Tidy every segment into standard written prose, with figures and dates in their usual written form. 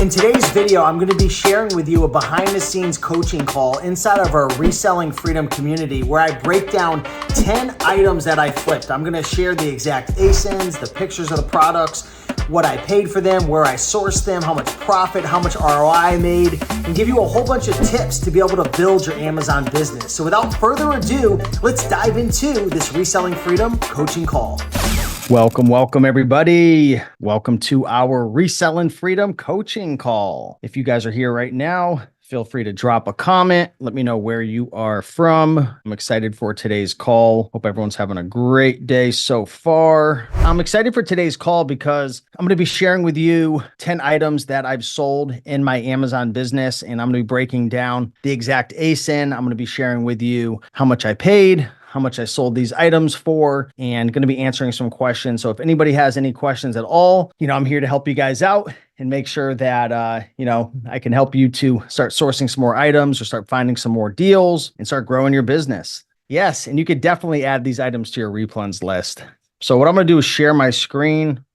In today's video, I'm going to be sharing with you a behind-the-scenes coaching call inside of our Reselling Freedom community where I break down 10 items that I flipped. I'm going to share the exact ASINs, the pictures of the products, what I paid for them, where I sourced them, how much profit, how much ROI I made, and give you a whole bunch of tips to be able to build your Amazon business. So without further ado, let's dive into this Reselling Freedom coaching call. Welcome everybody. Welcome to our Reselling Freedom coaching call. If you guys are here right now, feel free to drop a comment. Let me know where you are from. I'm excited for today's call. Hope everyone's having a great day so far. I'm excited for today's call because I'm going to be sharing with you 10 items that I've sold in my Amazon business, and I'm going to be breaking down the exact ASIN. I'm going to be sharing with you how much I paid, how much I sold these items for, and going to be answering some questions. So if anybody has any questions at all, I'm here to help you guys out and make sure that, I can help you to start sourcing some more items or start finding some more deals and start growing your business. Yes, and you could definitely add these items to your replens list. So what I'm going to do is share my screen.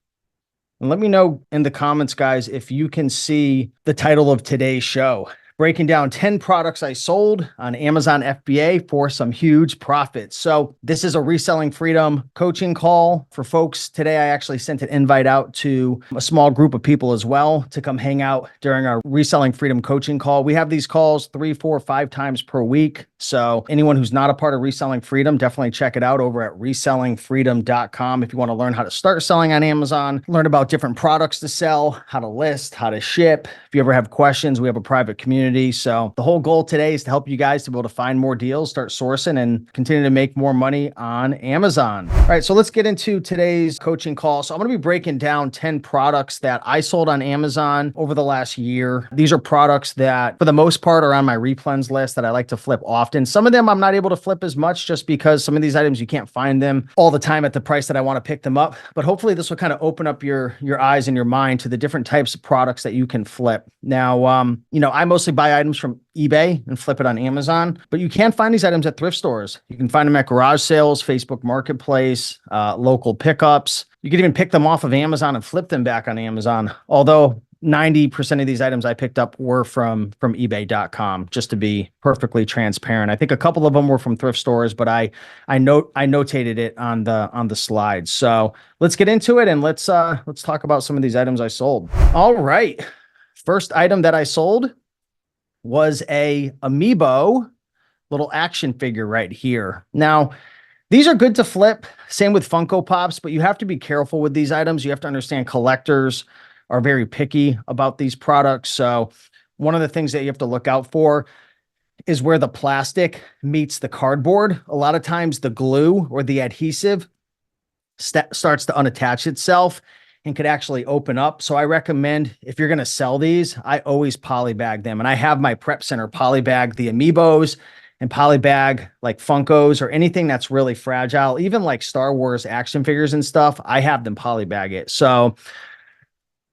And let me know in the comments, guys, if you can see the title of today's show. Breaking down 10 products I sold on Amazon FBA for some huge profits. So this is a Reselling Freedom coaching call for folks. Today, I actually sent an invite out to a small group of people as well to come hang out during our Reselling Freedom coaching call. We have these calls 3, 4, 5 times per week. So anyone who's not a part of Reselling Freedom, definitely check it out over at resellingfreedom.com. If you want to learn how to start selling on Amazon, learn about different products to sell, how to list, how to ship. If you ever have questions, we have a private community. So the whole goal today is to help you guys to be able to find more deals, start sourcing, and continue to make more money on Amazon. All right, so let's get into today's coaching call. So I'm going to be breaking down 10 products that I sold on Amazon over the last year. These are products that, for the most part, are on my replens list that I like to flip often. Some of them I'm not able to flip as much just because some of these items you can't find them all the time at the price that I want to pick them up. But hopefully this will kind of open up your eyes and your mind to the different types of products that you can flip. Now, I mostly buy items from eBay and flip it on Amazon, but you can find these items at thrift stores. You can find them at garage sales, Facebook Marketplace, local pickups. You can even pick them off of Amazon and flip them back on Amazon. Although 90% of these items I picked up were from eBay.com, just to be perfectly transparent. I think a couple of them were from thrift stores, but I notated it on the slides. So let's get into it and let's talk about some of these items I sold. All right. First item that I sold was a Amiibo little action figure right here. Now, these are good to flip. Same with Funko Pops, but you have to be careful with these items. You have to understand collectors are very picky about these products. So one of the things that you have to look out for is where the plastic meets the cardboard. A lot of times the glue or the adhesive starts to unattach itself and could actually open up. So I recommend, if you're going to sell these, I always polybag them. And I have my prep center polybag the Amiibos and polybag like Funkos or anything that's really fragile, even like Star Wars action figures and stuff. I have them polybag it. So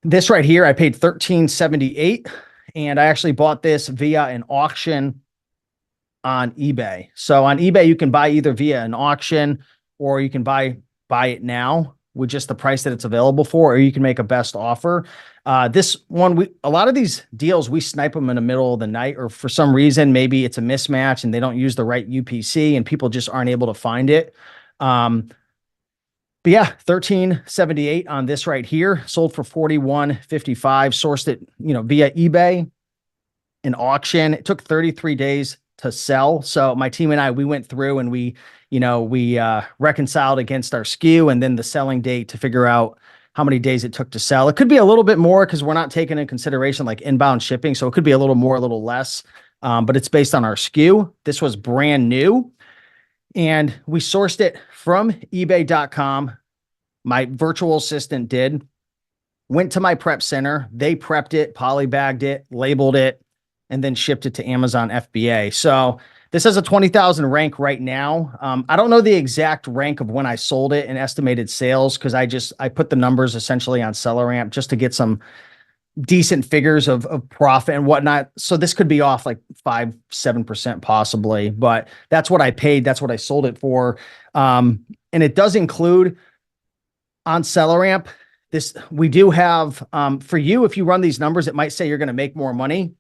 this right here, I paid $13.78, and I actually bought this via an auction on eBay. So on eBay, you can buy either via an auction or you can buy it now with just the price that it's available for, or you can make a best offer. This one, a lot of these deals, we snipe them in the middle of the night, or for some reason, maybe it's a mismatch and they don't use the right UPC and people just aren't able to find it. But yeah, $13.78 on this right here, sold for $41.55, sourced it, via eBay, an auction. It took 33 days to sell. So my team and I, we went through and we reconciled against our SKU and then the selling date to figure out how many days it took to sell. It could be a little bit more because we're not taking into consideration like inbound shipping. So it could be a little more, a little less, but it's based on our SKU. This was brand new and we sourced it from ebay.com. My virtual assistant went to my prep center. They prepped it, polybagged it, labeled it, and then shipped it to Amazon FBA. So this has a 20,000 rank right now. I don't know the exact rank of when I sold it and estimated sales because I put the numbers essentially on SellerAmp just to get some decent figures of profit and whatnot. So this could be off like 5-7% possibly, but that's what I paid. That's what I sold it for. And it does include on SellerAmp, we do have, for you, if you run these numbers, it might say you're going to make more money,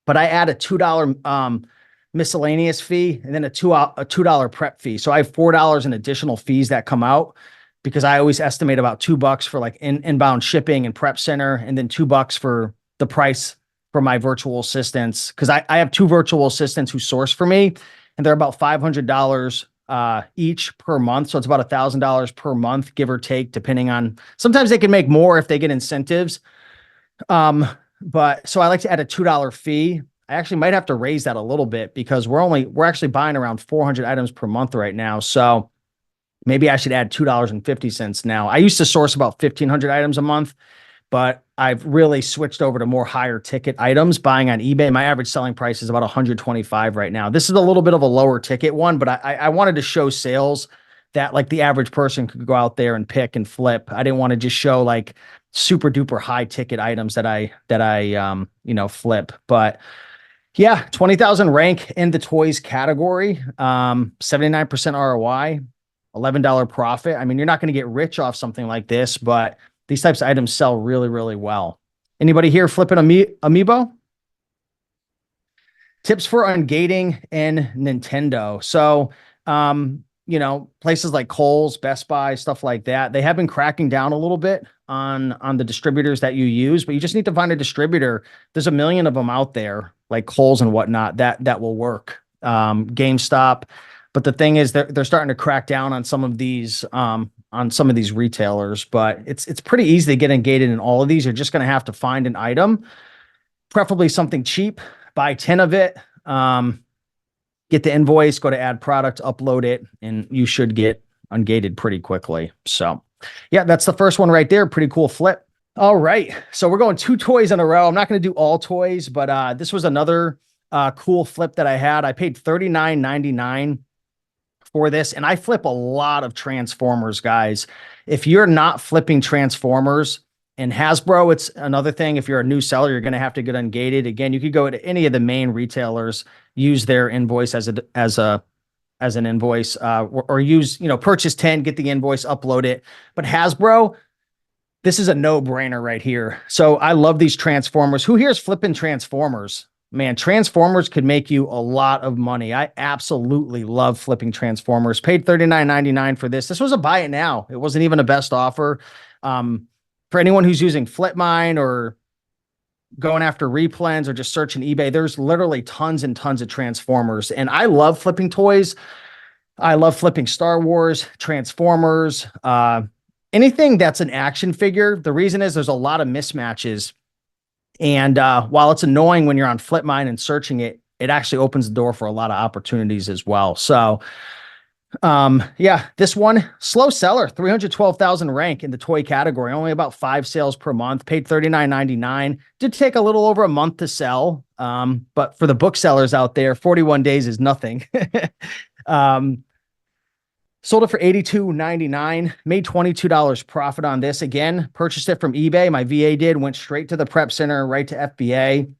but I add a $2 miscellaneous fee and then a $2 prep fee. So I have $4 in additional fees that come out because I always estimate about $2 for like inbound shipping and prep center, and then $2 for the price for my virtual assistants. Cause I have 2 virtual assistants who source for me, and they're about $500 each per month. So it's about $1,000 per month, give or take, depending on, sometimes they can make more if they get incentives. But so I like to add a $2 fee. I actually might have to raise that a little bit because we're actually buying around 400 items per month right now. So maybe I should add $2.50 now. I used to source about 1,500 items a month, but I've really switched over to more higher ticket items buying on eBay. My average selling price is about 125 right now. This is a little bit of a lower ticket one, but I wanted to show sales that like the average person could go out there and pick and flip. I didn't want to just show like super duper high ticket items that I flip. But yeah, 20,000 rank in the toys category, 79% ROI, $11 profit. I mean, you're not going to get rich off something like this, but these types of items sell really, really well. Anybody here flipping Amiibo? Tips for ungating in Nintendo. So, places like Kohl's, Best Buy, stuff like that, they have been cracking down a little bit on the distributors that you use, but you just need to find a distributor. There's a million of them out there, like Kohl's and whatnot, that will work. GameStop. But the thing is, they're starting to crack down on some of these retailers. But it's pretty easy to get ungated in all of these. You're just going to have to find an item, preferably something cheap. Buy 10 of it. Get the invoice, go to add product, upload it, and you should get ungated pretty quickly. So, yeah, that's the first one right there. Pretty cool flip. All right, so we're going 2 toys in a row. I'm not going to do all toys, but this was another cool flip that I had. I paid $39.99 for this, and I flip a lot of Transformers, guys. If you're not flipping Transformers and Hasbro, it's another thing. If you're a new seller, you're going to have to get ungated. Again, you could go to any of the main retailers, use their invoice as an invoice, or use, purchase 10, get the invoice, upload it. But Hasbro, this is a no-brainer right here. So I love these Transformers. Who here is flipping Transformers? Man, Transformers could make you a lot of money. I absolutely love flipping Transformers. Paid $39.99 for this. This was a buy it now. It wasn't even a best offer. For anyone who's using FlipMine or going after replens or just searching eBay, there's literally tons and tons of Transformers. And I love flipping toys. I love flipping Star Wars, Transformers, anything that's an action figure. The reason is there's a lot of mismatches. And while it's annoying when you're on FlipMine and searching it, it actually opens the door for a lot of opportunities as well. So, yeah, this one, slow seller, 312,000 rank in the toy category, only about 5 sales per month, paid $39.99. Did take a little over a month to sell. But for the booksellers out there, 41 days is nothing. Sold it for $82.99, made $22 profit on this. Again, purchased it from eBay. My VA did, went straight to the prep center, right to FBA.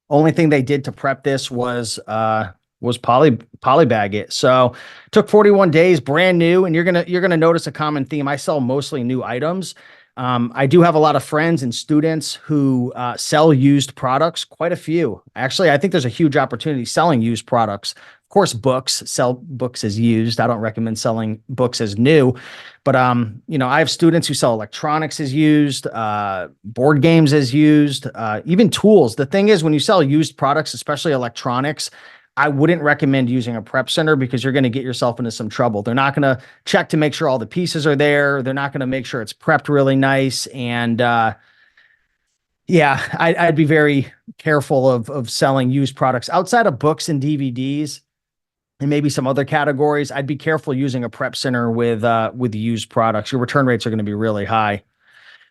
Only thing they did to prep this was polybag it. So took 41 days, brand new. And you're gonna notice a common theme. I sell mostly new items. I do have a lot of friends and students who sell used products, quite a few. Actually, I think there's a huge opportunity selling used products. Of course, sell books as used. I don't recommend selling books as new, but I have students who sell electronics as used, board games as used, even tools. The thing is, when you sell used products, especially electronics, I wouldn't recommend using a prep center because you're going to get yourself into some trouble. They're not going to check to make sure all the pieces are there. They're not going to make sure it's prepped really nice. And yeah, I'd be very careful of selling used products outside of books and DVDs. And maybe some other categories, I'd be careful using a prep center with used products. Your return rates are going to be really high.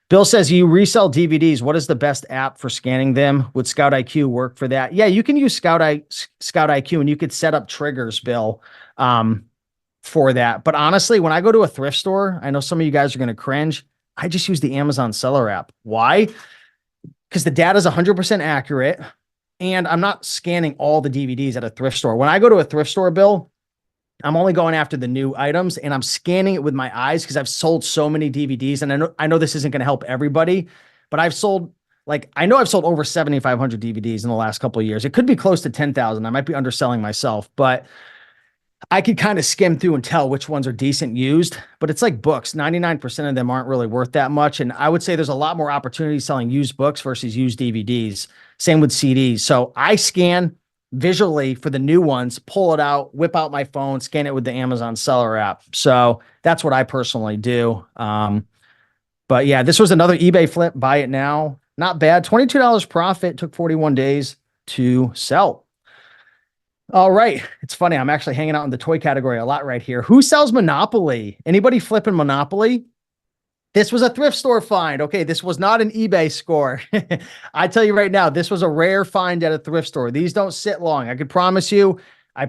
Bill says, you resell DVDs. What is the best app for scanning them? Would Scout IQ work for that? Yeah, you can use Scout IQ, and you could set up triggers, Bill, for that. But honestly, when I go to a thrift store, I know some of you guys are going to cringe. I just use the Amazon seller app. Why? Because the data is 100% accurate. And I'm not scanning all the DVDs at a thrift store. When I go to a thrift store, Bill, I'm only going after the new items and I'm scanning it with my eyes because I've sold so many DVDs. And I know this isn't going to help everybody, but I know I've sold over 7,500 DVDs in the last couple of years. It could be close to 10,000. I might be underselling myself, but I could kind of skim through and tell which ones are decent used, but it's like books. 99% of them aren't really worth that much. And I would say there's a lot more opportunity selling used books versus used DVDs. Same with CDs. So I scan visually for the new ones, pull it out, whip out my phone, scan it with the Amazon seller app. So that's what I personally do. But yeah, this was another eBay flip. Buy it now. Not bad. $22 profit. Took 41 days to sell. All right. It's funny. I'm actually hanging out in the toy category a lot right here. Who sells Monopoly? Anybody flipping Monopoly? This was a thrift store find. Okay. This was not an eBay score. I tell you right now, this was a rare find at a thrift store. These don't sit long. I could promise you, I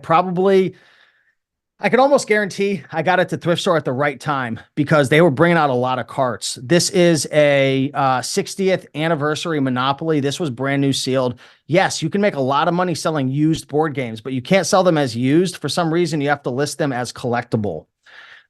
could almost guarantee I got it to thrift store at the right time because they were bringing out a lot of carts. This is a 60th anniversary Monopoly. This was brand new sealed. Yes, you can make a lot of money selling used board games, but you can't sell them as used. For some reason, you have to list them as collectible.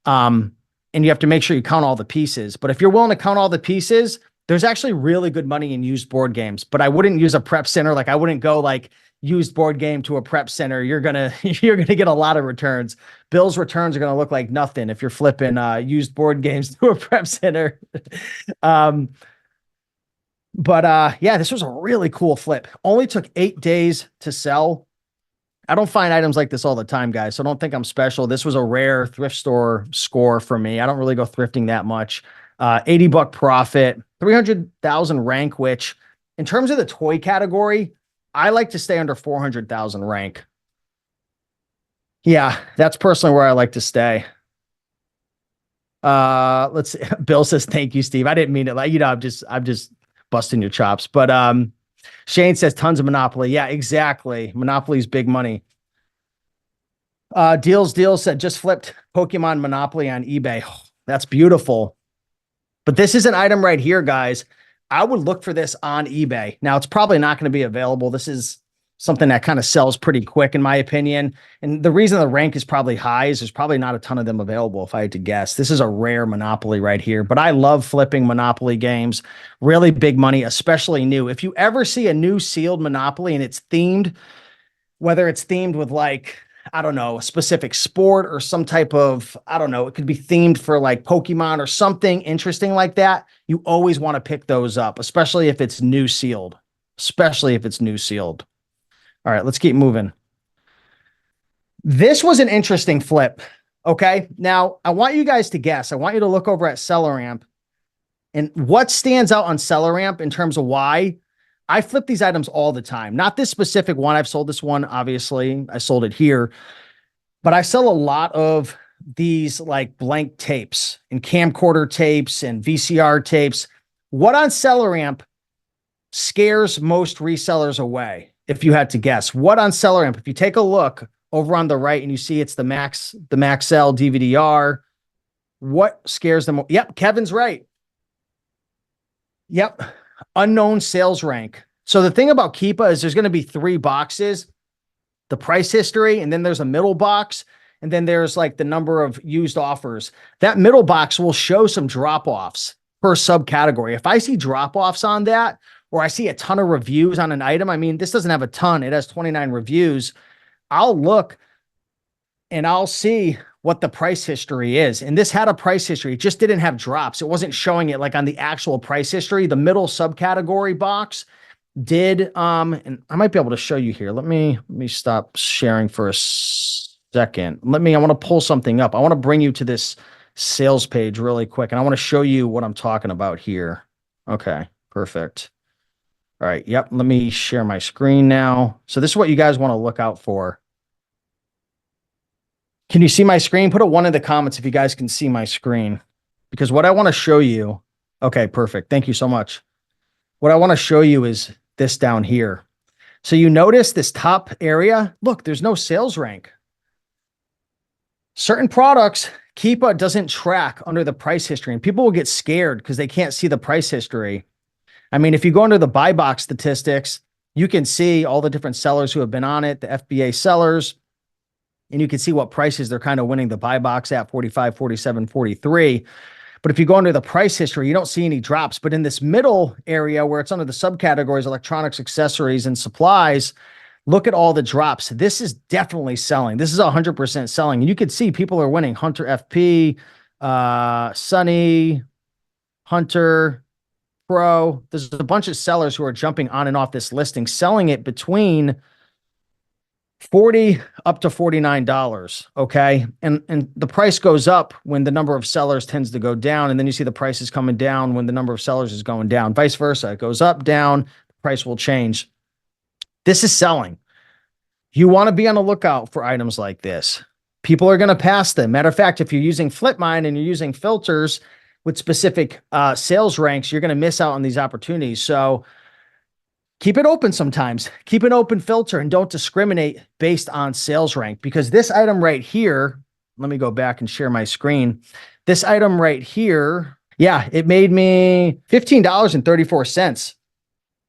And you have to make sure you count all the pieces. But if you're willing to count all the pieces, there's actually really good money in used board games. But I wouldn't use a prep center. Like I wouldn't go like used board game to a prep center. You're gonna get a lot of returns. Bill's returns are gonna look like nothing if you're flipping used board games to a prep center. Yeah, this was a really cool flip. Only took 8 days to sell. I don't find items like this all the time, guys, so don't think I'm special. This was a rare thrift store score for me. I don't really go thrifting that much. $80 profit, 300,000 rank, which in terms of the toy category, I like to stay under 400,000 rank. Yeah, that's personally where I like to stay. Let's see. Bill says, thank you, Steve. I didn't mean it like, I'm just busting your chops. But Shane says tons of Monopoly. Yeah, exactly. Monopoly's big money. Deals said just flipped Pokemon Monopoly on eBay. Oh, that's beautiful. But this is an item right here, guys. I would look for this on eBay. Now, it's probably not going to be available. This is something that kind of sells pretty quick, in my opinion. And the reason the rank is probably high is there's probably not a ton of them available, if I had to guess. This is a rare Monopoly right here. But I love flipping Monopoly games. Really big money, especially new. If you ever see a new sealed Monopoly and it's themed, whether it's themed with like, I don't know, a specific sport or some type of, I don't know, it could be themed for like Pokemon or something interesting like that. You always want to pick those up, especially if it's new sealed, All right, let's keep moving. This was an interesting flip. Okay. Now I want you guys to guess. I want you to look over at SellerAmp and what stands out on SellerAmp in terms of why I flip these items all the time. Not this specific one. I've sold this one. Obviously I sold it here, but I sell a lot of these like blank tapes and camcorder tapes and VCR tapes. What on SellerAmp scares most resellers away? If you had to guess, what on SellerAmp, if you take a look over on the right and you see it's the Maxell DVD-R, what scares them? Yep, Kevin's right. Yep, unknown sales rank. So the thing about Keepa is there's going to be 3 boxes, the price history, and then there's a middle box, and then there's like the number of used offers. That middle box will show some drop-offs per subcategory. If I see drop-offs on that, or I see a ton of reviews on an item, I mean, this doesn't have a ton. It has 29 reviews. I'll look and I'll see what the price history is. And this had a price history. It just didn't have drops. It wasn't showing it like on the actual price history. The middle subcategory box did, and I might be able to show you here. Let me stop sharing for a second. I want to pull something up. I want to bring you to this sales page really quick. And I want to show you what I'm talking about here. Okay, perfect. All right. Yep. Let me share my screen now. So this is what you guys want to look out for. Can you see my screen? Put a 1 in the comments if you guys can see my screen, because what I want to show you. Okay, perfect. Thank you so much. What I want to show you is this down here. So you notice this top area. Look, there's no sales rank. Certain products, Keepa doesn't track under the price history, and people will get scared because they can't see the price history. I mean, if you go under the buy box statistics, you can see all the different sellers who have been on it, the FBA sellers. and you can see what prices they're kind of winning the buy box at, 45, 47, 43. But if you go under the price history, you don't see any drops. But in this middle area where it's under the subcategories, electronics, accessories, and supplies, look at all the drops. This is definitely selling. This is 100% selling. And you can see people are winning. Hunter FP, Sunny, Hunter, Pro. There's a bunch of sellers who are jumping on and off this listing, selling it between $40 up to $49. Okay. And the price goes up when the number of sellers tends to go down. And then you see the prices coming down when the number of sellers is going down. Vice versa. It goes up, down, the price will change. This is selling. You want to be on the lookout for items like this. People are going to pass them. Matter of fact, if you're using Flipmine and you're using filters with specific sales ranks, you're going to miss out on these opportunities. So keep it open sometimes. Keep an open filter and don't discriminate based on sales rank, because this item right here, let me go back and share my screen. This item right here, yeah, it made me $15.34.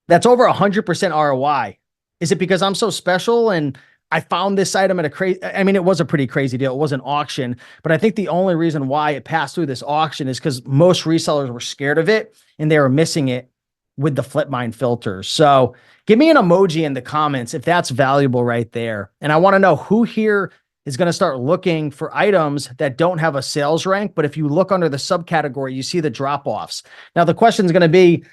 That's over 100% ROI. Is it because I'm so special and I found this item at a crazy, I mean, it was a pretty crazy deal. It was an auction, but I think the only reason why it passed through this auction is because most resellers were scared of it and they were missing it with the Flipmine filters. So give me an emoji in the comments if that's valuable right there. And I want to know who here is going to start looking for items that don't have a sales rank, but if you look under the subcategory, you see the drop-offs. Now the question is going to be,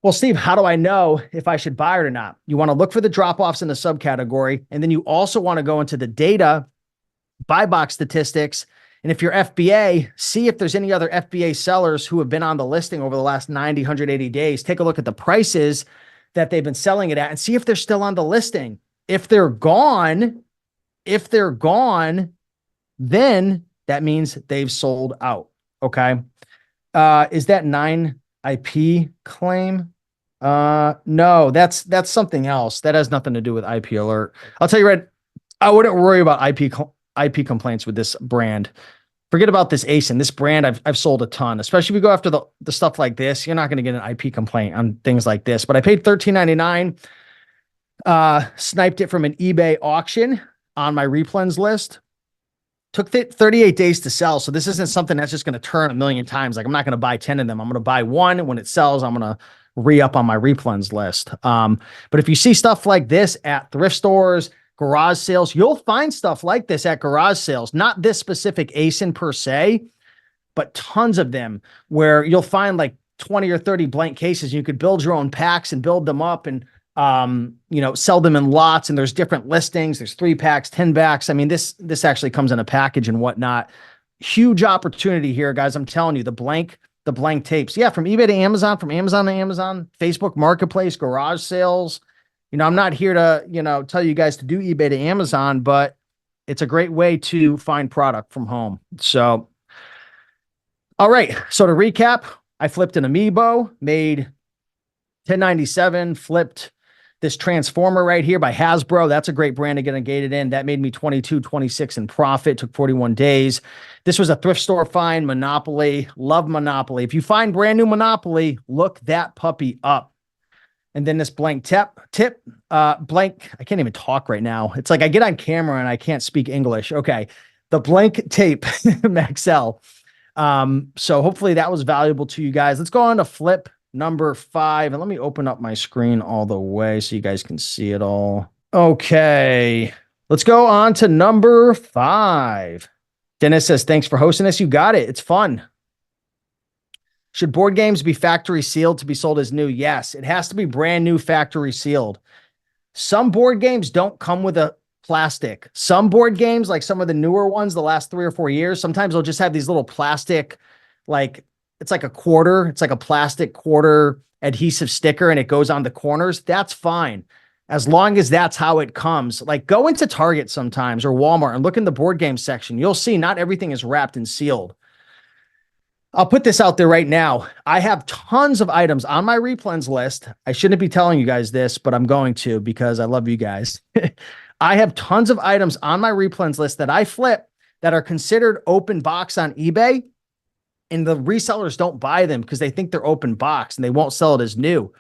well, Steve, how do I know if I should buy it or not? You want to look for the drop-offs in the subcategory, and then you also want to go into the data, buy box statistics, and if you're FBA, see if there's any other FBA sellers who have been on the listing over the last 90, 180 days. Take a look at the prices that they've been selling it at and see if they're still on the listing. If they're gone, then that means they've sold out. Okay. Is that 9 IP claim? No, that's something else. That has nothing to do with IP alert. I'll tell you right, I wouldn't worry about IP complaints with this brand. Forget about this ASIN. This brand, I've sold a ton, especially if you go after the stuff like this. You're not going to get an IP complaint on things like this, but I paid $13.99, sniped it from an eBay auction on my replens list. Took 38 days to sell. So this isn't something that's just going to turn a million times. Like I'm not going to buy 10 of them. I'm going to buy one. When it sells, I'm going to re-up on my replens list. But if you see stuff like this at thrift stores, garage sales, you'll find stuff like this at garage sales, not this specific ASIN per se, but tons of them where you'll find like 20 or 30 blank cases. You could build your own packs and build them up and, sell them in lots, and there's different listings. There's 3 packs, 10 packs. I mean, this actually comes in a package and whatnot. Huge opportunity here, guys. I'm telling you, the blank tapes. Yeah. From eBay to Amazon, from Amazon to Amazon, Facebook Marketplace, garage sales. I'm not here to, tell you guys to do eBay to Amazon, but it's a great way to find product from home. So, all right. So to recap, I flipped an Amiibo, made $10.97, flipped this transformer right here by Hasbro. That's a great brand to get engaged in. That made me $22.26 in profit. Took 41 days. This was a thrift store find, Monopoly. Love Monopoly. If you find brand new Monopoly, look that puppy up. And then this blank blank, I can't even talk right now. It's like I get on camera and I can't speak English. Okay. The blank tape, Maxell. So hopefully that was valuable to you guys. Let's go on to flip number 5. And let me open up my screen all the way so you guys can see it all. Okay. Let's go on to number 5. Dennis says, thanks for hosting us. You got it. It's fun. Should board games be factory sealed to be sold as new? Yes, it has to be brand new factory sealed. Some board games don't come with a plastic. Some board games, like some of the newer ones, the last 3 or 4 years, sometimes they'll just have these little plastic, like it's like a quarter. It's like a plastic quarter adhesive sticker and it goes on the corners. That's fine. As long as that's how it comes. Like go into Target sometimes or Walmart and look in the board game section. You'll see not everything is wrapped and sealed. I'll put this out there right now. I have tons of items on my replens list. I shouldn't be telling you guys this, but I'm going to because I love you guys. I have tons of items on my replens list that I flip that are considered open box on eBay, and the resellers don't buy them because they think they're open box and they won't sell it as new.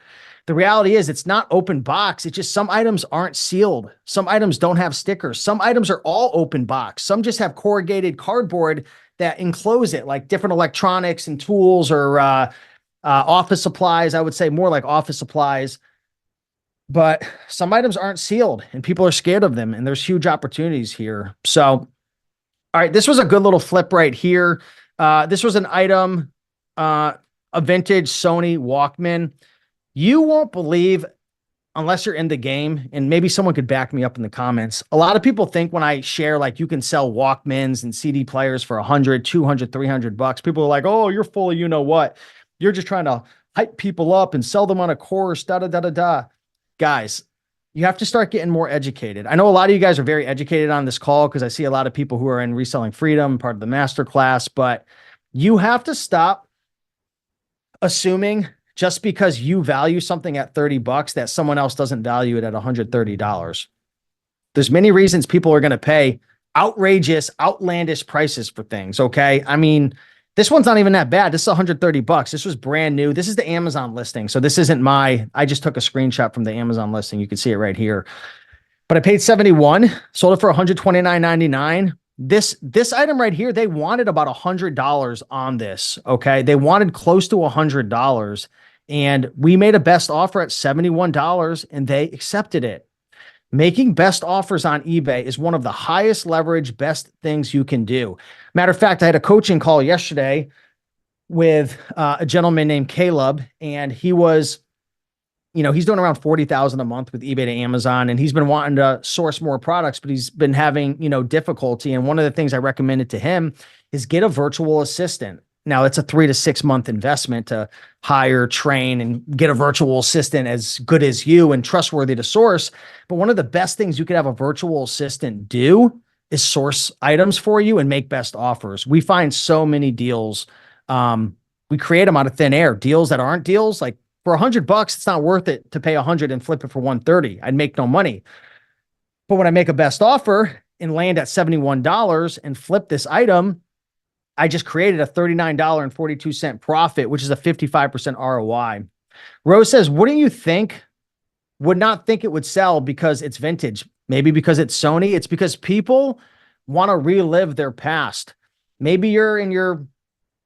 The reality is it's not open box. It's just some items aren't sealed. Some items don't have stickers. Some items are all open box. Some just have corrugated cardboard that enclose it, like different electronics and tools or office supplies. I would say more like office supplies. But some items aren't sealed and people are scared of them. And there's huge opportunities here. So, all right, this was a good little flip right here. This was an item, a vintage Sony Walkman. You won't believe, unless you're in the game, and maybe someone could back me up in the comments. A lot of people think when I share, like, you can sell Walkmans and CD players for 100, 200, 300 bucks. People are like, oh, you're full of you know what. You're just trying to hype people up and sell them on a course, da da da da da. Guys, you have to start getting more educated. I know a lot of you guys are very educated on this call because I see a lot of people who are in Reselling Freedom, part of the masterclass, but you have to stop assuming just because you value something at 30 bucks that someone else doesn't value it at $130. There's many reasons people are going to pay outrageous, outlandish prices for things. Okay. I mean, this one's not even that bad. This is 130 bucks. This was brand new. This is the Amazon listing. So this isn't I just took a screenshot from the Amazon listing. You can see it right here, but I paid 71, sold it for $129.99. This item right here, they wanted about $100 on this. Okay. They wanted close to $100 and we made a best offer at $71 and they accepted it. Making best offers on eBay is one of the highest leverage, best things you can do. Matter of fact, I had a coaching call yesterday with a gentleman named Caleb, and he was, he's doing around 40,000 a month with eBay to Amazon, and he's been wanting to source more products, but he's been having, difficulty. And one of the things I recommended to him is get a virtual assistant. Now, it's a 3 to 6 month investment to hire, train, and get a virtual assistant as good as you and trustworthy to source. But one of the best things you could have a virtual assistant do is source items for you and make best offers. We find so many deals. We create them out of thin air, deals that aren't deals. Like for $100, it's not worth it to pay 100 and flip it for 130. I'd make no money. But when I make a best offer and land at $71 and flip this item, I just created a $39.42 profit, which is a 55% ROI. Rose says, wouldn't you think, would not think it would sell because it's vintage? Maybe because it's Sony. It's because people want to relive their past. Maybe you're in your,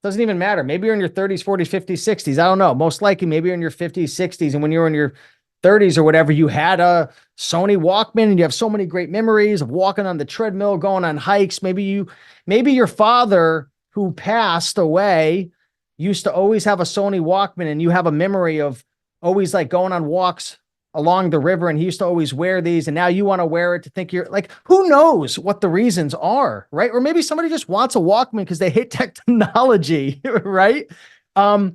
doesn't even matter. Maybe you're in your 30s, 40s, 50s, 60s. I don't know. Most likely, maybe you're in your 50s, 60s. And when you were in your 30s or whatever, you had a Sony Walkman and you have so many great memories of walking on the treadmill, going on hikes. Maybe your father who passed away used to always have a Sony Walkman, and you have a memory of always like going on walks along the river, and he used to always wear these, and now you want to wear it to think you're like, who knows what the reasons are, right? Or maybe somebody just wants a Walkman because they hate technology, right? But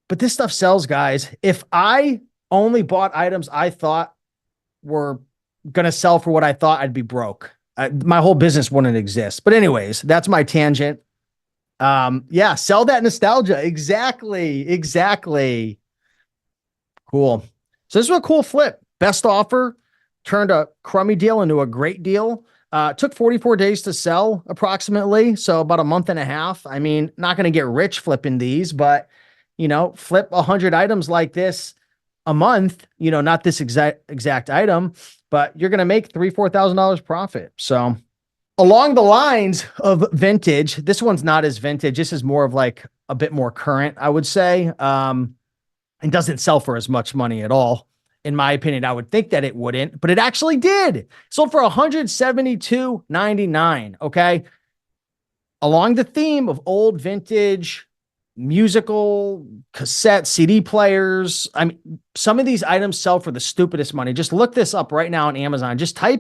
this stuff sells, guys. If I only bought items I thought were going to sell for what I thought, I'd be broke. My whole business wouldn't exist. But anyways, that's my tangent. Yeah, sell that nostalgia. Exactly. Cool. So this was a cool flip. Best offer turned a crummy deal into a great deal. Took 44 days to sell approximately. So about a month and a half. I mean, not going to get rich flipping these, but flip 100 items like this a month, not this exact item, but you're going to make $3,000-$4,000 profit. So along the lines of vintage, this one's not as vintage. This is more of like a bit more current, I would say. And doesn't sell for as much money at all. In my opinion, I would think that it wouldn't, but it actually did. Sold for $172.99. Okay. Along the theme of old vintage musical cassette CD players. I mean, some of these items sell for the stupidest money. Just look this up right now on Amazon. Just go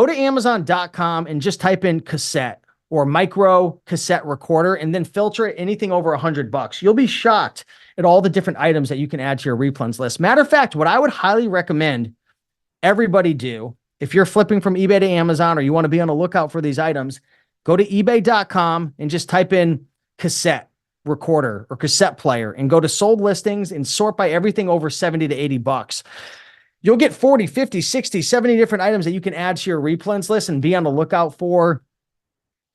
to Amazon.com and just type in cassette or micro cassette recorder, and then filter it anything over $100. You'll be shocked at all the different items that you can add to your replens list. Matter of fact, what I would highly recommend everybody do, if you're flipping from eBay to Amazon or you want to be on the lookout for these items, go to ebay.com and just type in cassette recorder or cassette player and go to sold listings and sort by everything over 70 to 80 bucks. You'll get 40, 50, 60, 70 different items that you can add to your replens list and be on the lookout for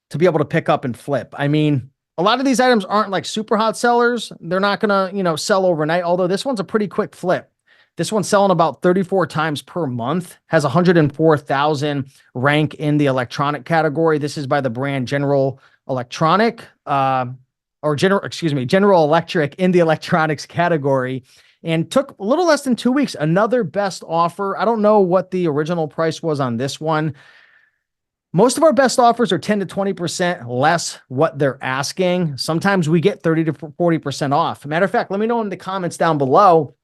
to be able to pick up and flip. I mean, A lot of these items aren't like super hot sellers. They're not going to, sell overnight. Although this one's a pretty quick flip. This one's selling about 34 times per month, has 104,000 rank in the electronic category. This is by the brand General Electronic, General Electric in the electronics category, and took a little less than 2 weeks. Another best offer. I don't know what the original price was on this one. Most of our best offers are 10 to 20% less what they're asking. Sometimes we get 30 to 40% off. Matter of fact, let me know in the comments down below,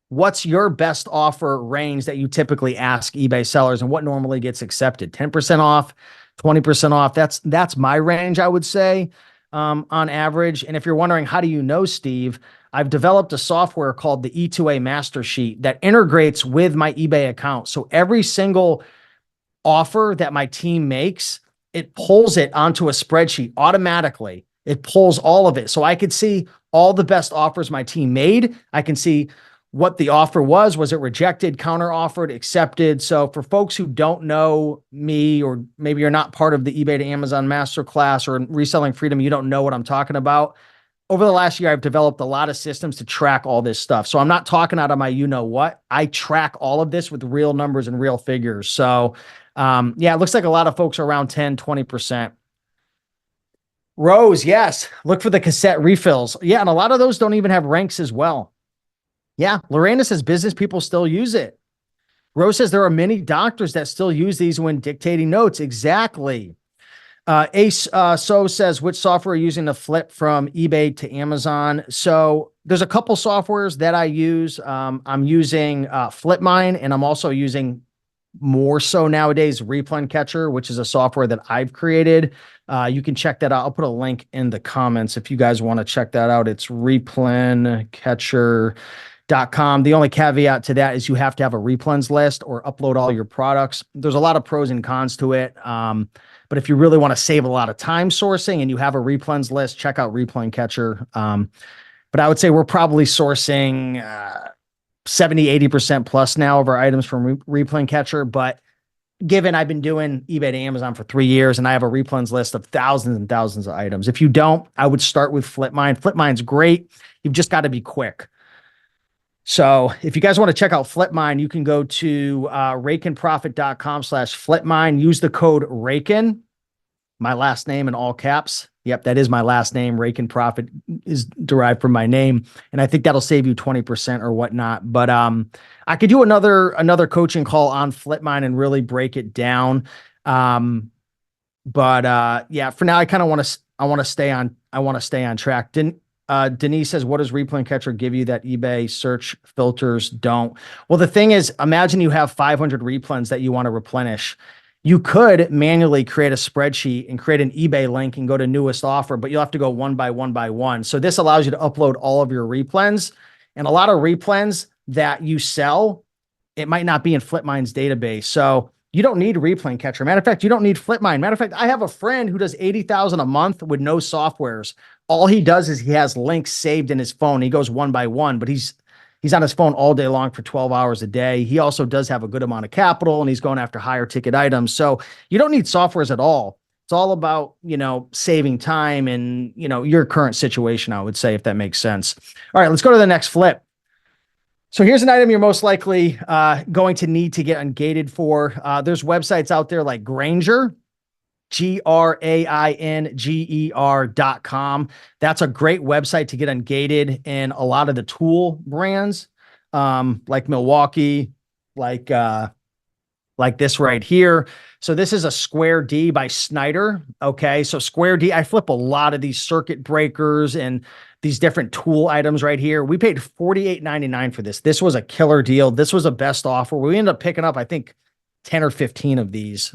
what's your best offer range that you typically ask eBay sellers and what normally gets accepted? 10% off, 20% off. That's my range, I would say, on average. And if you're wondering, how do you know, Steve? I've developed a software called the E2A Master Sheet that integrates with my eBay account. So every single offer that my team makes, it pulls it onto a spreadsheet automatically. It pulls all of it. So I could see all the best offers my team made. I can see what the offer was. Was it rejected, counter offered, accepted? So for folks who don't know me, or maybe you're not part of the eBay to Amazon Masterclass or Reselling Freedom, you don't know what I'm talking about. Over the last year, I've developed a lot of systems to track all this stuff. So I'm not talking out of my you-know-what. I track all of this with real numbers and real figures. So yeah, it looks like a lot of folks are around 10, 20%. Rose, yes. Look for the cassette refills. Yeah, and a lot of those don't even have ranks as well. Yeah, Lorena says business people still use it. Rose says there are many doctors that still use these when dictating notes. Exactly. Ace So says, which software are you using to flip from eBay to Amazon? So there's a couple softwares that I use. I'm using FlipMine, and I'm also using more so nowadays Replen Catcher, which is a software that I've created. You can check that out. I'll put a link in the comments if you guys want to check that out. It's replencatcher.com. The only caveat to that is you have to have a replens list or upload all your products. There's a lot of pros and cons to it. But if you really want to save a lot of time sourcing and you have a replens list, check out Replen Catcher. But I would say we're probably sourcing 70-80% plus now of our items from Replen Catcher. But given I've been doing eBay to Amazon for 3 years and I have a replens list of thousands and thousands of items, if you don't, I would start with FlipMine. FlipMine's great. You've just got to be quick. So if you guys want to check out FlipMine, you can go to rakenprofit.com/FlipMine. Use the code RAKEN, my last name in all caps. Yep, that is my last name. Raken Profit is derived from my name. And I think that'll save you 20% or whatnot. But I could do another coaching call on FlipMine and really break it down. Yeah, for now I kind of want to stay on track. Denise says, what does Replen Catcher give you that eBay search filters don't? Well, the thing is, imagine you have 500 replens that you want to replenish. You could manually create a spreadsheet and create an eBay link and go to newest offer, but you'll have to go one by one. So this allows you to upload all of your replens, and a lot of replens that you sell, it might not be in FlipMine's database. So you don't need Replen Catcher. Matter of fact, you don't need FlipMine. Matter of fact, I have a friend who does $80,000 a month with no softwares. All he does is he has links saved in his phone. He goes one by one, but he's on his phone all day long for 12 hours a day. He also does have a good amount of capital, and he's going after higher ticket items. So you don't need softwares at all. It's all about, saving time and, your current situation, I would say, if that makes sense. All right, let's go to the next flip. So here's an item you're most likely going to need to get ungated for. There's websites out there like Grainger, GRAINGER.com. That's a great website to get ungated in a lot of the tool brands, like Milwaukee, like this right here. So this is a Square D by Snyder. Okay. So Square D, I flip a lot of these circuit breakers and these different tool items right here. We paid $48.99 for this. This was a killer deal. This was a best offer. We ended up picking up, I think, 10 or 15 of these.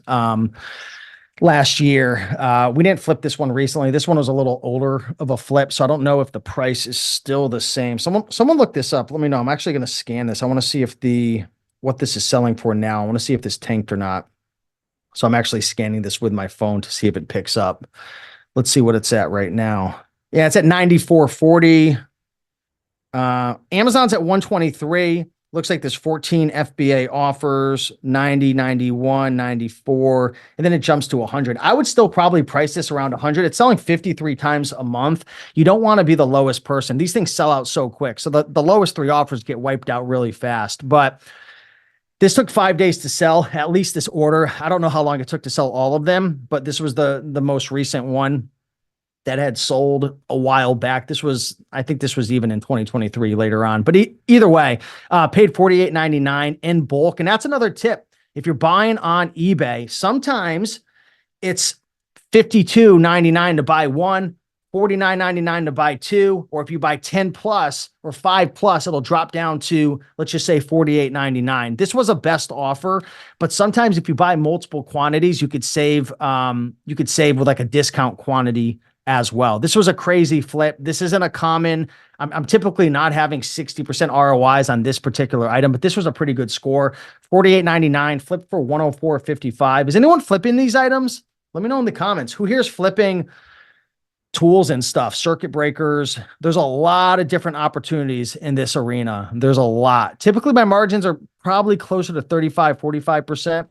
Last year. We didn't flip this one recently. This one was a little older of a flip, so I don't know if the price is still the same. Someone look this up. Let me know. I'm actually going to scan this. I want to see if what this is selling for now. I want to see if this tanked or not. So I'm actually scanning this with my phone to see if it picks up. Let's see what it's at right now. Yeah, it's at $94.40. Amazon's at $123. Looks like there's 14 FBA offers, 90, 91, 94, and then it jumps to 100. I would still probably price this around 100. It's selling 53 times a month. You don't want to be the lowest person. These things sell out so quick. So the lowest 3 offers get wiped out really fast. But this took 5 days to sell, at least this order. I don't know how long it took to sell all of them, but this was the most recent one that had sold a while back. I think this was even in 2023 later on. But either way, paid $48.99 in bulk. And that's another tip. If you're buying on eBay, sometimes it's $52.99 to buy one, $49.99 to buy two, or if you buy 10 plus or 5 plus, it'll drop down to, let's just say $48.99. This was a best offer, but sometimes if you buy multiple quantities, you could save with like a discount quantity as well. This was a crazy flip. This isn't a common, I'm typically not having 60% ROIs on this particular item, but this was a pretty good score. $48.99, flipped for $104.55. Is anyone flipping these items? Let me know in the comments. Who here's flipping tools and stuff, circuit breakers? There's a lot of different opportunities in this arena. There's a lot. Typically my margins are probably closer to 35, 45%.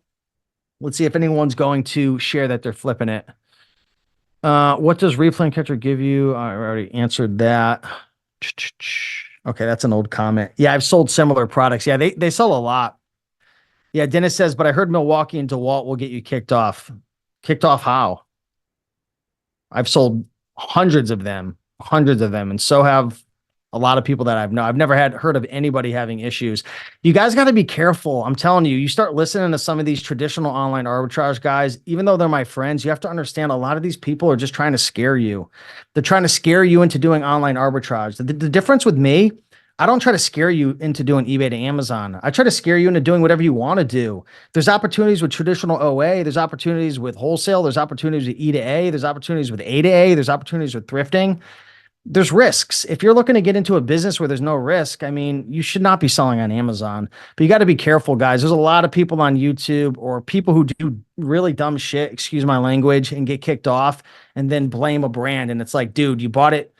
Let's see if anyone's going to share that they're flipping it. What does Replan Catcher give you? I already answered that. Okay, that's an old comment. Yeah, I've sold similar products. Yeah, they sell a lot. Yeah, Dennis says, but I heard Milwaukee and DeWalt will get you kicked off. Kicked off how? I've sold hundreds of them, and so have a lot of people that I've never heard of anybody having issues. You guys got to be careful. I'm telling you, you start listening to some of these traditional online arbitrage guys, even though they're my friends, you have to understand a lot of these people are just trying to scare you. They're trying to scare you into doing online arbitrage. The difference with me, I don't try to scare you into doing eBay to Amazon. I try to scare you into doing whatever you want to do. There's opportunities with traditional OA. There's opportunities with wholesale. There's opportunities with E to A. There's opportunities with A to A. There's opportunities with thrifting. There's risks. If you're looking to get into a business where there's no risk, I mean, you should not be selling on Amazon, but you got to be careful, guys. There's a lot of people on YouTube or people who do really dumb shit, excuse my language, and get kicked off and then blame a brand. And it's like, dude, you bought it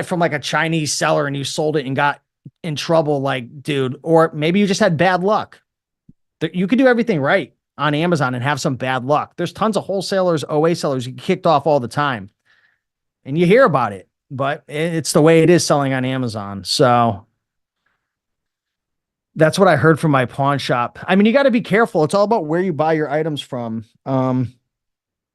from like a Chinese seller and you sold it and got in trouble. Like, dude, or maybe you just had bad luck. You could do everything right on Amazon and have some bad luck. There's tons of wholesalers, OA sellers who get kicked off all the time and you hear about it. But it's the way it is selling on Amazon. So that's what I heard from my pawn shop. I mean, you got to be careful. It's all about where you buy your items from. I'm